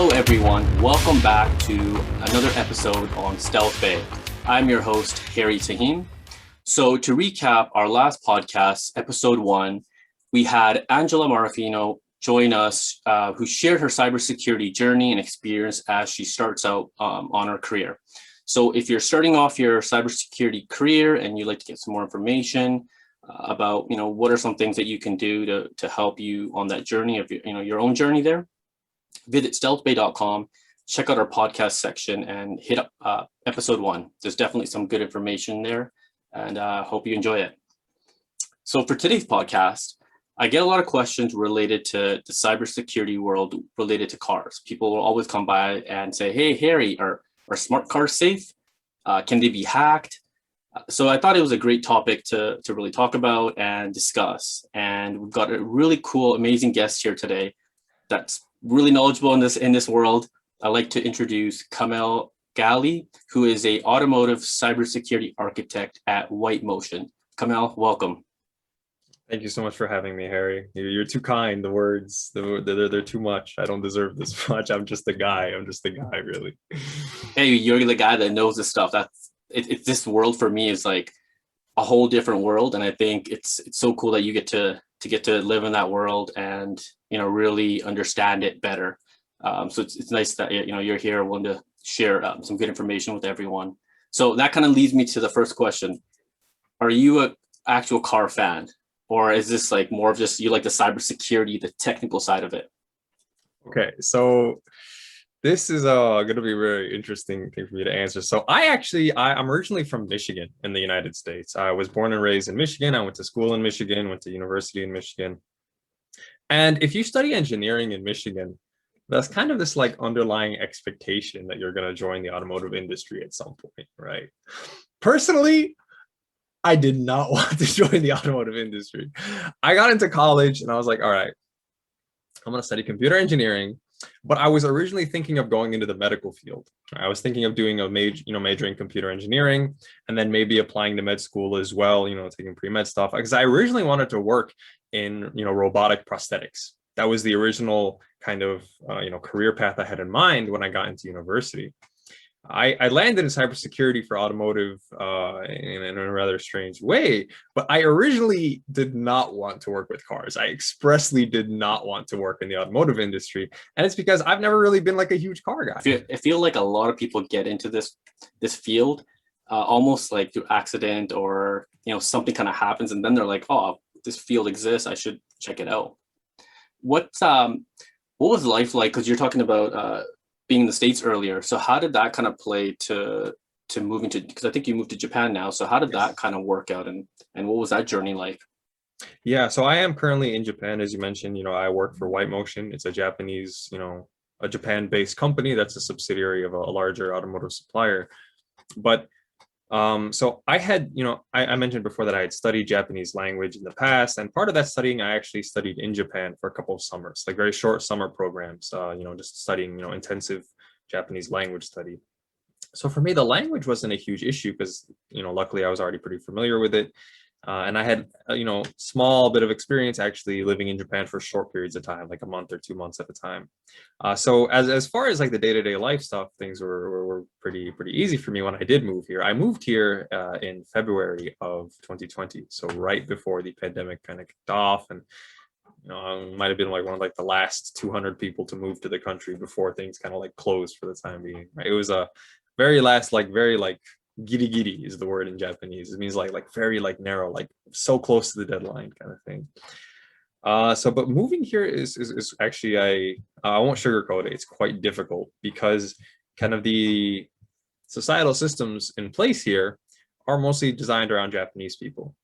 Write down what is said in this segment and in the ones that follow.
Hello everyone, welcome back to another episode on StealthBay. I'm your host, Harry Taheem. So to recap our last podcast, episode 1, we had Angela Marafino join us, who shared her cybersecurity journey and experience as she starts out on her career. So if you're starting off your cybersecurity career and you'd like to get some more information about, what are some things that you can do to help you on that journey of your own journey there, visit stealthbay.com, check out our podcast section and hit up episode 1. There's definitely some good information there, and hope you enjoy it. So for today's podcast, I get a lot of questions related to the cybersecurity world related to cars. People will always come by and say, hey, Harry, are smart cars safe? Can they be hacked? So I thought it was a great topic to really talk about and discuss. And we've got a really cool, amazing guest here today that's really knowledgeable in this world. I'd like to introduce Kamel Ghali, who is a automotive cybersecurity architect at White Motion. Kamel, welcome. Thank you so much for having me, Harry. You're too kind. The words, they're too much. I don't deserve this much. I'm just a guy. Really. Hey, you're the guy that knows this stuff. It's this world for me is like a whole different world, and I think it's so cool that you get to live in that world and really understand it better. So it's nice that you're here, willing to share some good information with everyone. So that kind of leads me to the first question: are you an actual car fan? Or is this like more of just you like the cybersecurity, the technical side of it? Okay, so this is going to be a very interesting thing for me to answer. So I'm originally from Michigan in the United States. I was born and raised in Michigan. I went to school in Michigan, went to university in Michigan. And if you study engineering in Michigan, that's kind of this like underlying expectation that you're going to join the automotive industry at some point, right? Personally, I did not want to join the automotive industry. I got into college and I was like, all right, I'm going to study computer engineering. But I was originally thinking of going into the medical field. I was thinking of doing a major in computer engineering and then maybe applying to med school as well, taking pre-med stuff. Because I originally wanted to work in, robotic prosthetics. That was the original kind of, career path I had in mind when I got into university. I landed in cybersecurity for automotive in a rather strange way, but I originally did not want to work with cars. I expressly did not want to work in the automotive industry, and it's because I've never really been like a huge car guy. I feel like a lot of people get into this field almost like through accident or something kind of happens, and then they're like, oh, this field exists, I should check it out. What was life like? Because you're talking about being in the States earlier. So how did that kind of play to moving to, because I think you moved to Japan now. So how did that kind of work out and what was that journey like? Yeah, so I am currently in Japan, as you mentioned. I work for White Motion. It's a Japanese, a Japan-based company that's a subsidiary of a larger automotive supplier. But so I had, I mentioned before that I had studied Japanese language in the past, and part of that studying I actually studied in Japan for a couple of summers, like very short summer programs, just studying, intensive Japanese language study. So for me, the language wasn't a huge issue because, luckily I was already pretty familiar with it. And I had, small bit of experience actually living in Japan for short periods of time, like a month or 2 months at a time. So as far as like the day-to-day life stuff, things were pretty easy for me when I did move here. I moved here in February of 2020, so right before the pandemic kind of kicked off, and I might have been like one of like the last 200 people to move to the country before things kind of like closed for the time being. Right? It was a very last, very giri giri is the word in Japanese. It means like very narrow, like so close to the deadline kind of thing. But moving here is actually, I won't sugarcoat it. It's quite difficult because kind of the societal systems in place here are mostly designed around Japanese people.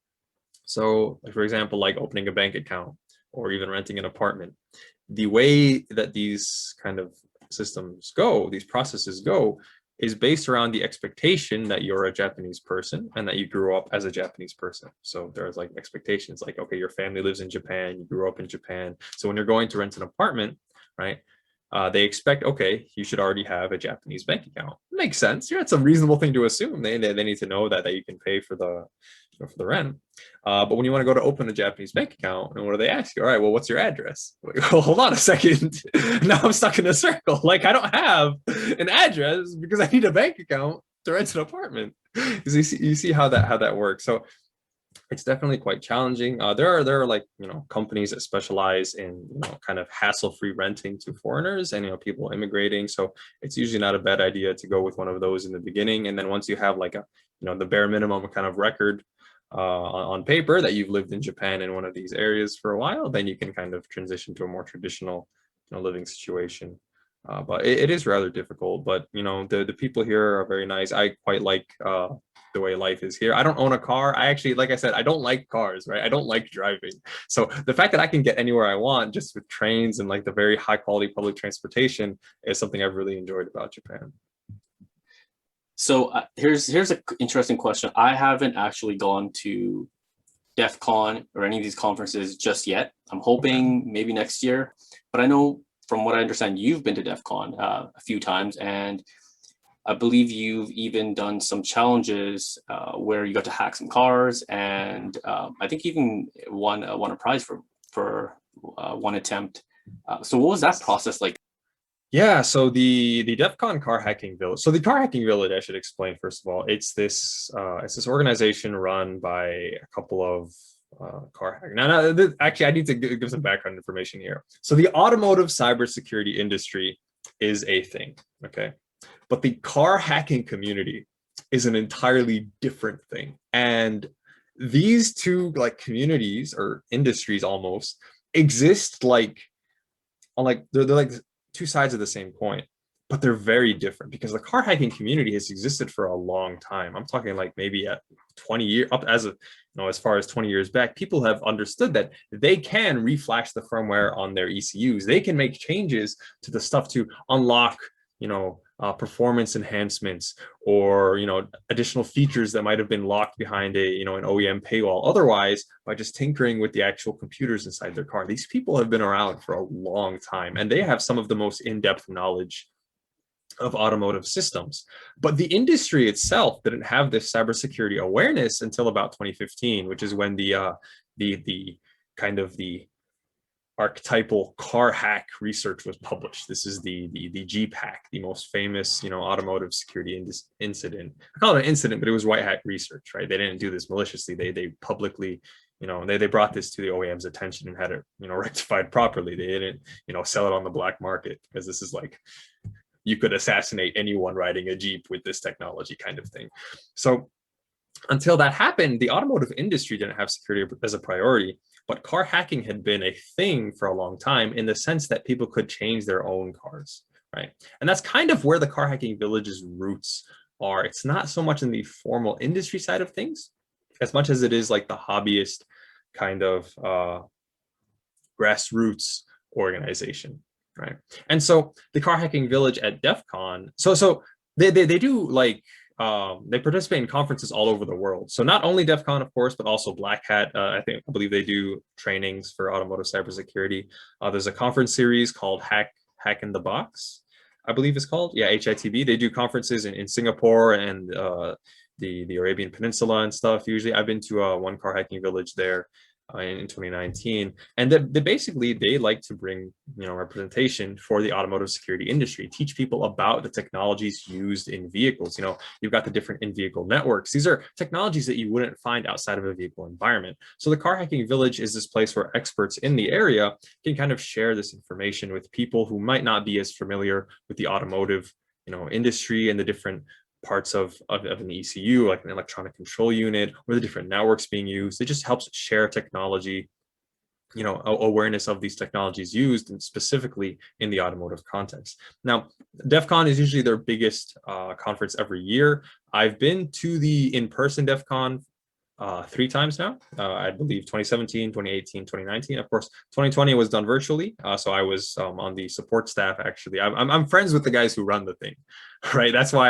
So like, for example, like opening a bank account or even renting an apartment, the way that these kind of systems go, these processes go, is based around the expectation that you're a Japanese person and that you grew up as a Japanese person. So there's like expectations like, okay, your family lives in Japan, you grew up in Japan. So when you're going to rent an apartment, right, they expect, okay, you should already have a Japanese bank account. Makes sense. Yeah, it's a reasonable thing to assume. They need to know that you can pay for the rent. But when you want to go to open a Japanese bank account, and what do they ask you? All right, well, what's your address? Well, hold on a second. Now I'm stuck in a circle. Like, I don't have an address because I need a bank account to rent an apartment. Because you see how that works. So it's definitely quite challenging. There are like, companies that specialize in, kind of hassle-free renting to foreigners and, people immigrating. So it's usually not a bad idea to go with one of those in the beginning. And then once you have like the bare minimum kind of record on paper that you've lived in Japan in one of these areas for a while, then you can kind of transition to a more traditional, living situation. But it is rather difficult. But the people here are very nice. I quite like the way life is here. I don't own a car. I actually, like I said, I don't like cars, right? I don't like driving. So the fact that I can get anywhere I want just with trains and like the very high quality public transportation is something I've really enjoyed about Japan. So here's an interesting question. I haven't actually gone to DEFCON or any of these conferences just yet. I'm hoping maybe next year, but I know from what I understand, you've been to DEFCON a few times, and I believe you've even done some challenges where you got to hack some cars, and I think you even won a prize for one attempt. So what was that process like? Yeah, so the DEFCON car hacking village. So the car hacking village, I should explain first of all, it's this organization run by a couple of car hackers. Now, actually, I need to give some background information here. So the automotive cybersecurity industry is a thing, okay? But the car hacking community is an entirely different thing. And these two like communities or industries almost exist like they're like two sides of the same coin, but they're very different because the car hacking community has existed for a long time. I'm talking like maybe at 20 years up as far as 20 years back, people have understood that they can reflash the firmware on their ECUs. They can make changes to the stuff to unlock, performance enhancements or, additional features that might have been locked behind an OEM paywall. Otherwise, by just tinkering with the actual computers inside their car. These people have been around for a long time and they have some of the most in-depth knowledge of automotive systems. But the industry itself didn't have this cybersecurity awareness until about 2015, which is when the kind of the archetypal car hack research was published. This is the GPAC, the most famous, automotive security incident. I call it an incident, but it was white hat research, right? They didn't do this maliciously. They publicly, they brought this to the OEM's attention and had it, rectified properly. They didn't, sell it on the black market because this is like, you could assassinate anyone riding a Jeep with this technology kind of thing. So until that happened, the automotive industry didn't have security as a priority, but car hacking had been a thing for a long time in the sense that people could change their own cars, right? And that's kind of where the car hacking village's roots are. It's not so much in the formal industry side of things, as much as it is like the hobbyist kind of grassroots organization, right? And so the car hacking village at DEFCON, so they do like they participate in conferences all over the world. So not only DEFCON, of course, but also Black Hat. I believe they do trainings for automotive cybersecurity. There's a conference series called Hack in the Box, I believe it's called. Yeah, HITB. They do conferences in Singapore and the Arabian Peninsula and stuff. Usually, I've been to one car hacking village there in 2019, and they like to bring representation for the automotive security industry, teach people about the technologies used in vehicles. You've got the different in-vehicle networks. These are technologies that you wouldn't find outside of a vehicle environment. So the car hacking village is this place where experts in the area can kind of share this information with people who might not be as familiar with the automotive industry and the different parts of an ECU, like an electronic control unit, or the different networks being used. It just helps share technology, awareness of these technologies used, and specifically in the automotive context. Now, DEFCON is usually their biggest conference every year. I've been to the in-person DEFCON 3 times now. I believe 2017, 2018, 2019. Of course, 2020 was done virtually. So I was on the support staff, actually. I'm friends with the guys who run the thing, right? That's why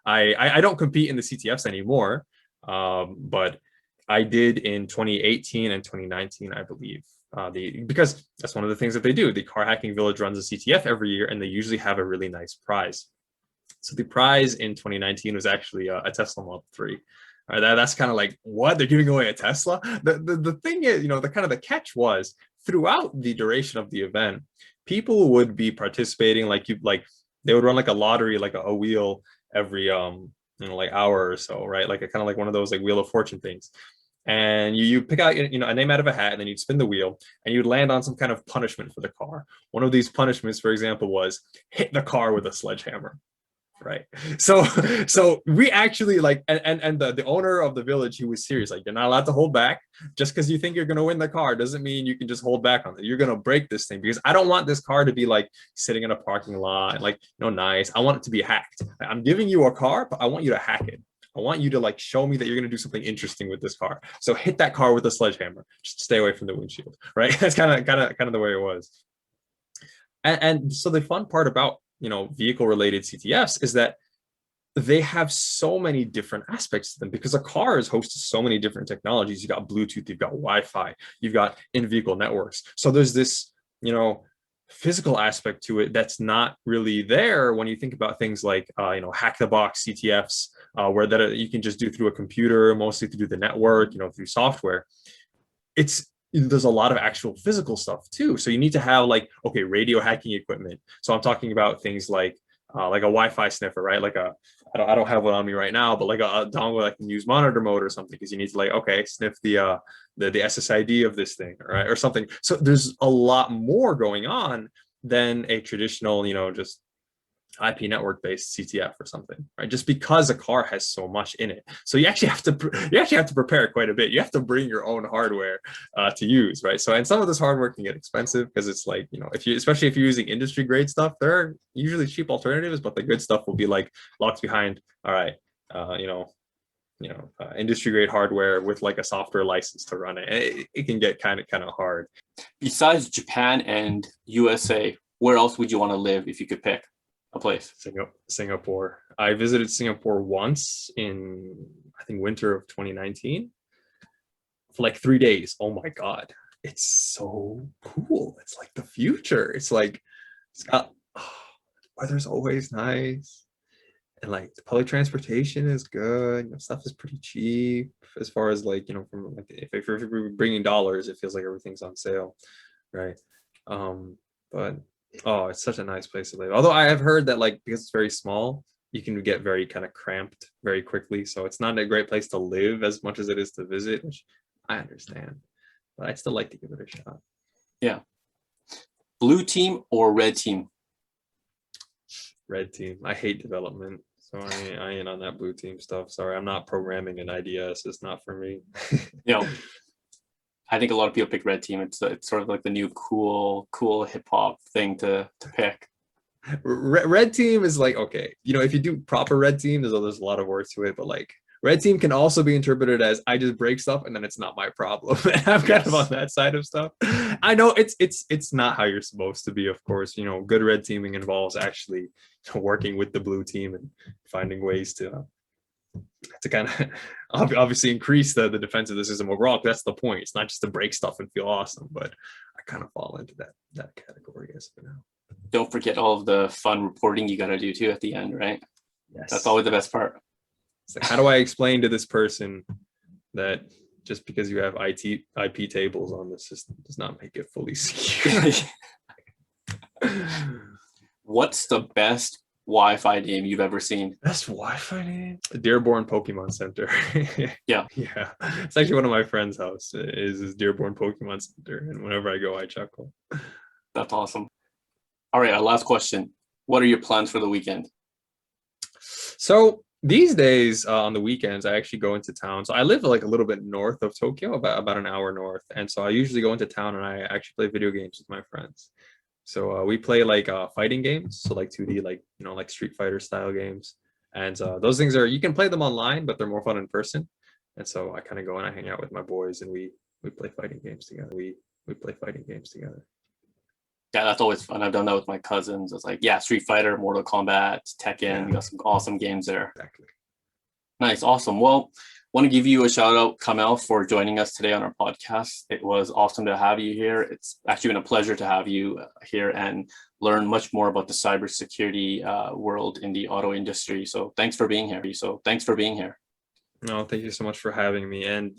I don't compete in the CTFs anymore. But I did in 2018 and 2019, I believe. Because that's one of the things that they do. The Car Hacking Village runs a CTF every year, and they usually have a really nice prize. So the prize in 2019 was actually a Tesla Model 3. All right, that's kind of like, what? They're giving away a Tesla? The thing is, the catch was, throughout the duration of the event, people would be participating they would run like a lottery, like a wheel every like hour or so, right? Like a kind of like one of those like Wheel of Fortune things. And you pick out a name out of a hat, and then you'd spin the wheel, and you'd land on some kind of punishment for the car. One of these punishments, for example, was hit the car with a sledgehammer. Right. So we actually and the owner of the village, he was serious. Like, you're not allowed to hold back. Just because you think you're going to win the car doesn't mean you can just hold back on it. You're going to break this thing, because I don't want this car to be like sitting in a parking lot and nice. I want it to be hacked. I'm giving you a car, but I want you to hack it. I want you to like show me that you're going to do something interesting with this car. So hit that car with a sledgehammer. Just stay away from the windshield. Right. That's kind of the way it was. And so the fun part about vehicle related CTFs is that they have so many different aspects to them, because a car is hosted to so many different technologies. You've got Bluetooth, you've got Wi-Fi, you've got in-vehicle networks. So there's this, physical aspect to it that's not really there when you think about things like, hack the box CTFs, where that you can just do through a computer, mostly through the network, through software. There's a lot of actual physical stuff too. So you need to have radio hacking equipment. So I'm talking about things like a Wi-Fi sniffer, right? I don't have one on me right now, but like a dongle that can use monitor mode or something, because you need to sniff the SSID of this thing, right? Or something. So there's a lot more going on than a traditional, just IP network based CTF or something, right? Just because a car has so much in it. So you actually have to prepare quite a bit. You have to bring your own hardware to use, right? So, and some of this hardware can get expensive, because it's like, especially if you're using industry grade stuff, there are usually cheap alternatives, but the good stuff will be like locked behind, all right, industry grade hardware with like a software license to run it. It can get kind of hard. Besides Japan and USA, where else would you want to live if you could pick a place? Singapore. I visited Singapore once in, I think, winter of 2019 for like 3 days. Oh my God. It's so cool. It's like the future. It's like, it's got, weather's always nice. And like the public transportation is good. Stuff is pretty cheap as far as from if you're bringing dollars, it feels like everything's on sale. Right. But it's such a nice place to live. Although I have heard that because it's very small, you can get very kind of cramped very quickly. So it's not a great place to live as much as it is to visit, which I understand. But I'd still like to give it a shot. Yeah. Blue team or red team? Red team. I hate development. So I ain't on that blue team stuff. Sorry, I'm not programming an IDS. It's not for me. I think a lot of people pick red team. It's sort of like the new cool hip hop thing to pick. Red team is like, okay, if you do proper red team, there's a lot of words to it, but red team can also be interpreted as I just break stuff and then it's not my problem. I'm kind of on that side of stuff. I know it's not how you're supposed to be, of course. Good red teaming involves actually working with the blue team and finding ways to kind of obviously increase the defense of the system overall. That's the point. It's not just to break stuff and feel awesome, but I kind of fall into that category as for now. Don't forget all of the fun reporting you got to do too at the end, right? Yes. That's always the best part. It's like, how do I explain to this person that just because you have IP tables on the system does not make it fully secure? What's the best Wi-Fi name you've ever seen? Best Wi-Fi name? Dearborn Pokemon Center. Yeah. It's actually one of my friends' house is Dearborn Pokemon Center, and whenever I go, I chuckle. That's awesome. All right, our last question. What are your plans for the weekend? So these days on the weekends, I actually go into town. So I live like a little bit north of Tokyo, about an hour north. And so I usually go into town and I actually play video games with my friends. So we play fighting games. So 2D, like Street Fighter style games. And those things you can play them online, but they're more fun in person. And so I kind of go and I hang out with my boys and we play fighting games together. We play fighting games together. Yeah, that's always fun. I've done that with my cousins. It's like, Street Fighter, Mortal Kombat, Tekken. You got some awesome games there. Exactly. Nice, awesome. Well, Want to give you a shout out, Kamel, for joining us today on our podcast. It was awesome to have you here. It's actually been a pleasure to have you here and learn much more about the cybersecurity world in the auto industry. So thanks for being here. No, thank you so much for having me. And,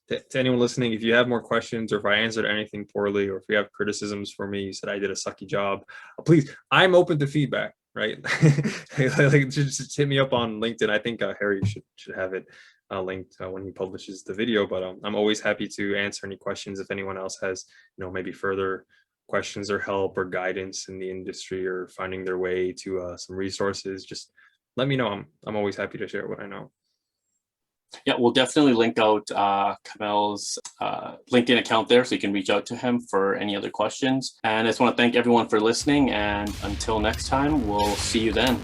to anyone listening, if you have more questions or if I answered anything poorly or if you have criticisms for me, you said I did a sucky job, please, I'm open to feedback, right? Like, just hit me up on LinkedIn. I think Harry should have it linked when he publishes the video, but I'm always happy to answer any questions if anyone else has, maybe further questions or help or guidance in the industry or finding their way to some resources. Just let me know. I'm always happy to share what I know. Yeah, we'll definitely link out Kamel's LinkedIn account there so you can reach out to him for any other questions. And I just want to thank everyone for listening. And until next time, we'll see you then.